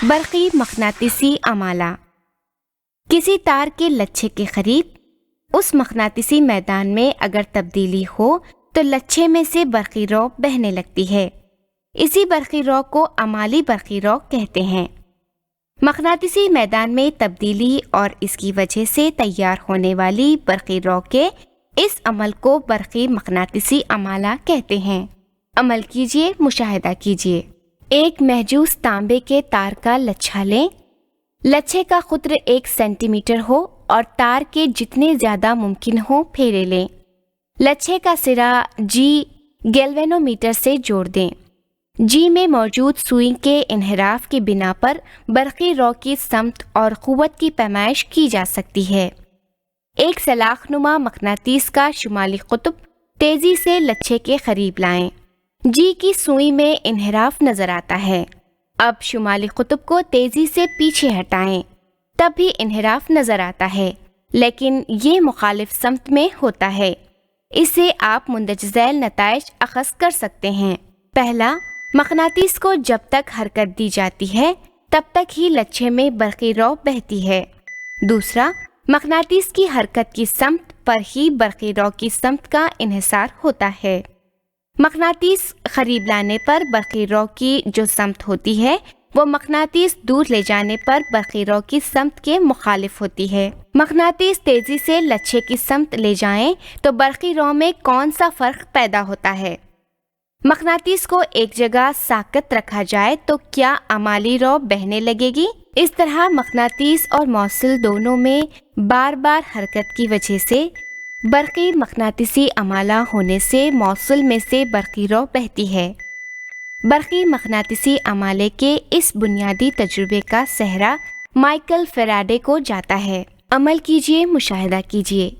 برقی مقناطیسی امالہ۔ کسی تار کے لچھے کے قریب اس مقناطیسی میدان میں اگر تبدیلی ہو تو لچھے میں سے برقی رو بہنے لگتی ہے۔ اسی برقی رو کو امالی برقی رو کہتے ہیں۔ مقناطیسی میدان میں تبدیلی اور اس کی وجہ سے تیار ہونے والی برقی رو کے اس عمل کو برقی مقناطیسی امالہ کہتے ہیں۔ عمل کیجیے، مشاہدہ کیجیے۔ ایک محجوز تانبے کے تار کا لچھا لیں۔ لچھے کا قطر 1 سینٹی میٹر ہو اور تار کے جتنے زیادہ ممکن ہو پھیرے لیں۔ لچھے کا سرا جی گیلوینو میٹر سے جوڑ دیں۔ جی میں موجود سوئی کے انحراف کی بنا پر برقی رو کی سمت اور قوت کی پیمائش کی جا سکتی ہے۔ ایک سلاخ نما مقناطیس کا شمالی قطب تیزی سے لچھے کے قریب لائیں۔ جی کی سوئی میں انحراف نظر آتا ہے۔ اب شمالی قطب کو تیزی سے پیچھے ہٹائیں، تب بھی انحراف نظر آتا ہے، لیکن یہ مخالف سمت میں ہوتا ہے۔ اس سے آپ مندرج ذیل نتائج اخذ کر سکتے ہیں۔ پہلا، مقناطیس کو جب تک حرکت دی جاتی ہے تب تک ہی لچھے میں برقی رو بہتی ہے۔ دوسرا، مقناطیس کی حرکت کی سمت پر ہی برقی رو کی سمت کا انحصار ہوتا ہے۔ مقناطیس قریب لانے پر برقی رو کی جو سمت ہوتی ہے وہ مقناطیس دور لے جانے پر برقی رو کی سمت کے مخالف ہوتی ہے۔ مقناطیس تیزی سے لچھے کی سمت لے جائیں تو برقی رو میں کون سا فرق پیدا ہوتا ہے؟ مقناطیس کو ایک جگہ ساکت رکھا جائے تو کیا امالی رو بہنے لگے گی؟ اس طرح مقناطیس اور موصل دونوں میں بار بار حرکت کی وجہ سے برقی مقناطیسی امالہ ہونے سے موصل میں سے برقی رو بہتی ہے۔ برقی مقناطیسی امالے کے اس بنیادی تجربے کا سہرا مائیکل فیراڈے کو جاتا ہے۔ عمل کیجیے، مشاہدہ کیجیے۔